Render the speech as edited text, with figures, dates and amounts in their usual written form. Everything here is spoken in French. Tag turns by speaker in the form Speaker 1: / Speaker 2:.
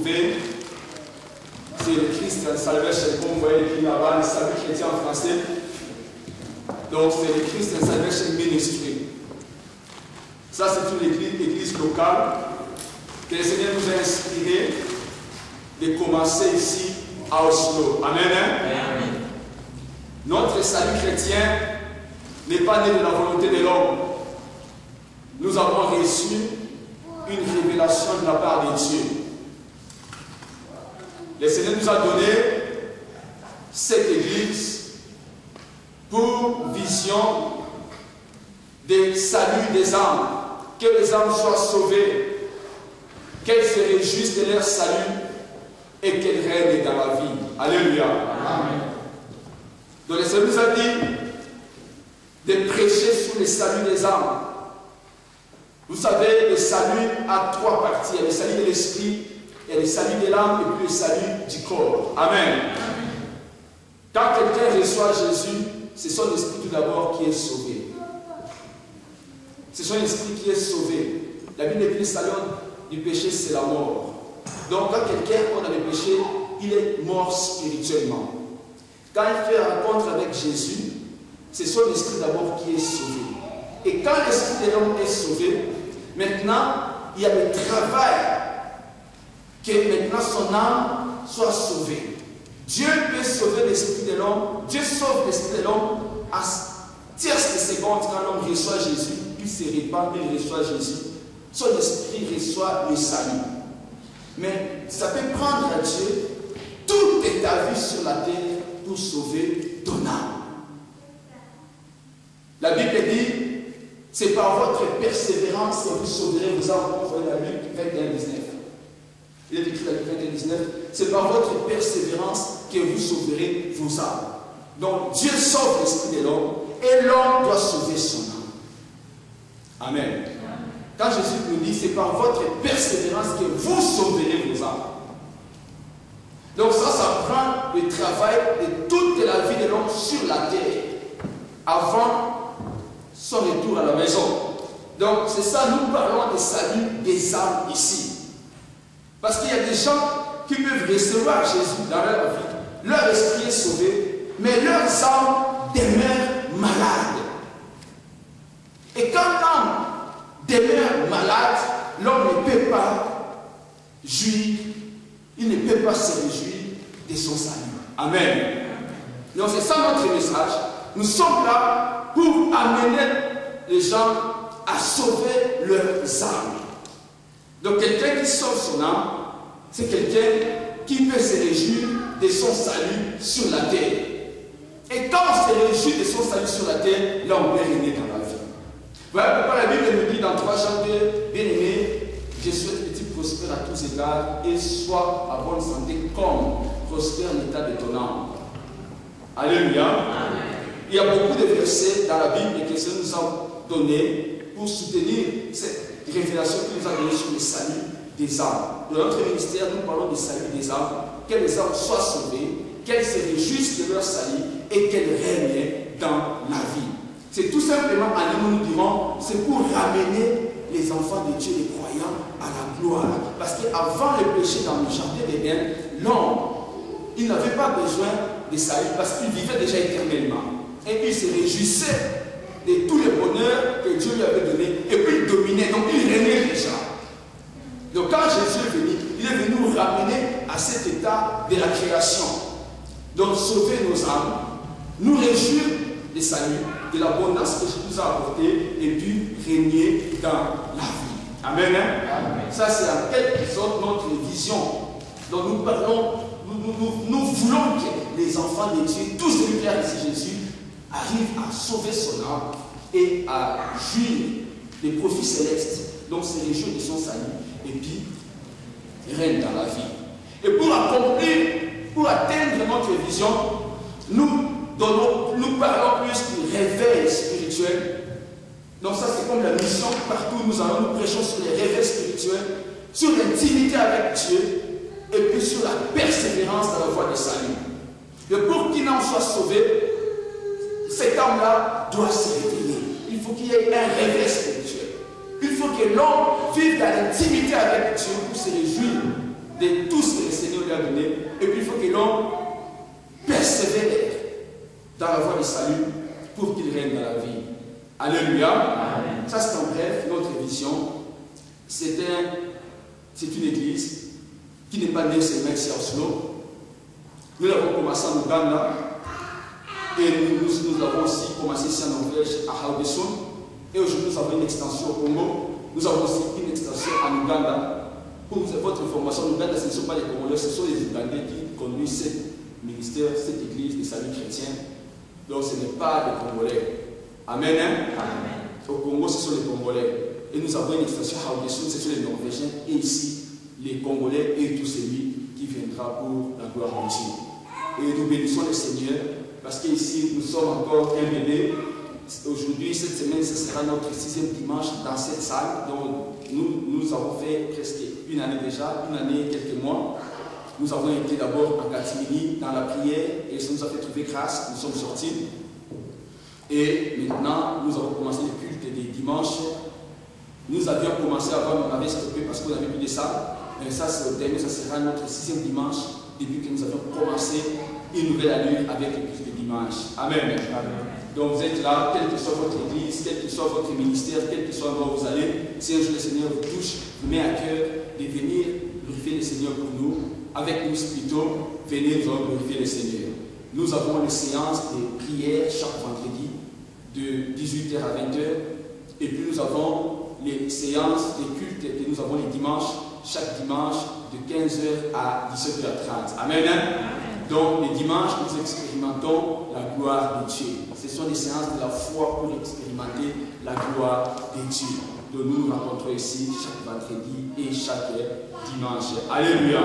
Speaker 1: sauver. C'est le Christian Salvation, comme vous voyez écrit là-bas, le salut chrétien en français. Donc c'est le Christian Salvation Ministry. Ça c'est une église locale que le Seigneur nous a inspiré de commencer ici à Oslo. Amen. Amen. Notre salut chrétien n'est pas né de la volonté de l'homme. Nous avons reçu une révélation de la part de Dieu. Le Seigneur nous a donné cette église pour vision de salut des âmes, que les âmes soient sauvées, qu'elles se réjouissent de leur salut et qu'elles règnent dans la vie. Alléluia. Amen. Donc le Seigneur nous a dit de prêcher sur le salut des âmes. Vous savez, le salut a trois parties. Il y a le salut de l'esprit, il y a le salut de l'âme et puis le salut du corps. Amen. Quand quelqu'un reçoit Jésus, c'est son esprit tout d'abord qui est sauvé. C'est son esprit qui est sauvé. La Bible dit le salaire du péché, c'est la mort. Donc quand quelqu'un a le péché, il est mort spirituellement. Quand il fait rencontre avec Jésus, c'est son esprit d'abord qui est sauvé. Et quand l'esprit de l'homme est sauvé, maintenant, il y a le travail que maintenant son âme soit sauvée. Dieu peut sauver l'esprit de l'homme. Dieu sauve l'esprit de l'homme à tierce de seconde quand l'homme reçoit Jésus. Il se répand, il reçoit Jésus. Son esprit reçoit le salut. Mais ça peut prendre à Dieu toute ta vie sur la terre pour sauver ton âme. La Bible dit, c'est par votre persévérance que vous sauverez vos âmes. Vous voyez la Luc 21, 19. Il est écrit dans Luc 21, 19. C'est par votre persévérance que vous sauverez vos âmes. Donc Dieu sauve l'esprit de l'homme et l'homme doit sauver son âme. Amen. Quand Jésus nous dit, c'est par votre persévérance que vous sauverez vos âmes. Donc ça prend le travail de toute la vie de l'homme sur la terre avant son retour à la maison. Donc c'est ça, nous parlons de salut des âmes ici. Parce qu'il y a des gens qui peuvent recevoir Jésus dans leur vie. Leur esprit est sauvé, mais leurs âmes demeurent malades. Et quand l'âme demeure malade, l'homme ne peut pas jouir, il ne peut pas se réjouir de son salut. Amen. Donc c'est ça notre message. Nous sommes là pour amener les gens à sauver leurs âmes. Donc quelqu'un qui sauve son âme, c'est quelqu'un qui peut se réjouir de son salut sur la terre. Et quand on se réjouit de son salut sur la terre, là on peut régner dans la vie. Voilà pourquoi la Bible nous dit dans 3 Jean 2, bien aimé, je souhaite que tu prospères à tous égards et sois à bonne santé comme prospère l'état de ton âme. Alléluia. Amen. Il y a beaucoup de versets dans la Bible que le Seigneur nous a donnés pour soutenir cette révélation qu'il nous a donnée sur le salut des âmes. Dans notre ministère, nous parlons du salut des âmes, que les âmes soient sauvées, qu'elles se réjouissent de leur salut et qu'elles règnent dans la vie. C'est tout simplement, nous dirons, c'est pour ramener les enfants de Dieu, les croyants, à la gloire. Parce qu'avant le péché dans le jardin d'Éden, l'homme, il n'avait pas besoin de salut parce qu'il vivait déjà éternellement. Et il se réjouissait de tous les bonheurs que Dieu lui avait donnés. Et puis il dominait, donc il régnait déjà. Donc quand Jésus est venu, il est venu nous ramener à cet état de la création. Donc sauver nos âmes, nous réjouir des saluts, de l'abondance que Jésus nous a apporté, et puis régner dans la vie. Amen. Amen. Ça c'est en quelque sorte notre vision. Donc nous parlons, nous voulons que les enfants de Dieu, tous ceux qui ont ici Jésus, arrivent à sauver son âme et à jouir des profits célestes. Donc se réjouir de son salut et puis règne dans la vie. Et pour accomplir, pour atteindre notre vision, nous parlons plus du réveil spirituel. Donc ça c'est comme la mission partout où nous allons, nous prêchons sur les réveils spirituels, sur l'intimité avec Dieu et puis sur la persévérance dans la voie du salut. Et pour qu'il en soit sauvé, cet homme-là doit se réveiller. Il faut qu'il y ait un réveil spirituel. Il faut que l'homme vive dans l'intimité avec Dieu pour se réjouir de tout que l'homme persévère dans la voie du salut pour qu'il règne dans la vie. Alléluia. Amen. Ça, c'est en bref notre vision. C'est une église qui n'est pas née seulement ici à Oslo. Nous l'avons commencé en Ouganda et nous avons aussi commencé ici en Norvège à Haugesund. Et aujourd'hui, nous avons une extension au Congo. Nous avons aussi une extension en Ouganda. Pour votre information, en Ouganda, ce ne sont pas les Congolais, ce sont les Ougandais qui conduisent ce ministère, cette église de salut chrétien. Donc ce n'est pas les Congolais. Amen. Hein? Amen. Au Congo, ce sont les Congolais. Et nous avons une extension à Haugesund, ce sont les Norvégiens. Et ici, les Congolais et tout celui qui viendra pour la gloire de Dieu. Et nous bénissons le Seigneur parce qu'ici, nous sommes encore un bébé. Aujourd'hui, cette semaine, ce sera notre 6e dimanche dans cette salle. Donc, nous avons fait presque une année déjà, une année et quelques mois. Nous avons été d'abord en catimini dans la prière et ça nous a fait trouver grâce. Nous sommes sortis. Et maintenant, nous avons commencé le culte des dimanches. Nous avions commencé avant, on avait stoppé parce qu'on n'avait plus de salle. Mais ça, c'est au dernier, ça sera notre 6e dimanche, depuis que nous avions commencé une nouvelle année avec le culte des dimanches. Amen. Amen. Donc vous êtes là, quelle que soit votre église, quel que soit votre ministère, quel que soit où vous allez, si un jour le Seigneur vous touche, vous met à cœur de venir glorifier le Seigneur pour nous, avec nous plutôt, venez nous glorifier le Seigneur. Nous avons une séance de prière chaque vendredi, de 18h à 20h, et puis nous avons les séances de culte que nous avons les dimanches, chaque dimanche de 15h à 17h30. Amen. Donc les dimanches, nous expérimentons la gloire de Dieu. Ce sont des séances de la foi pour expérimenter la gloire de Dieu. Donc nous nous rencontrons ici chaque vendredi et chaque dimanche. Alléluia.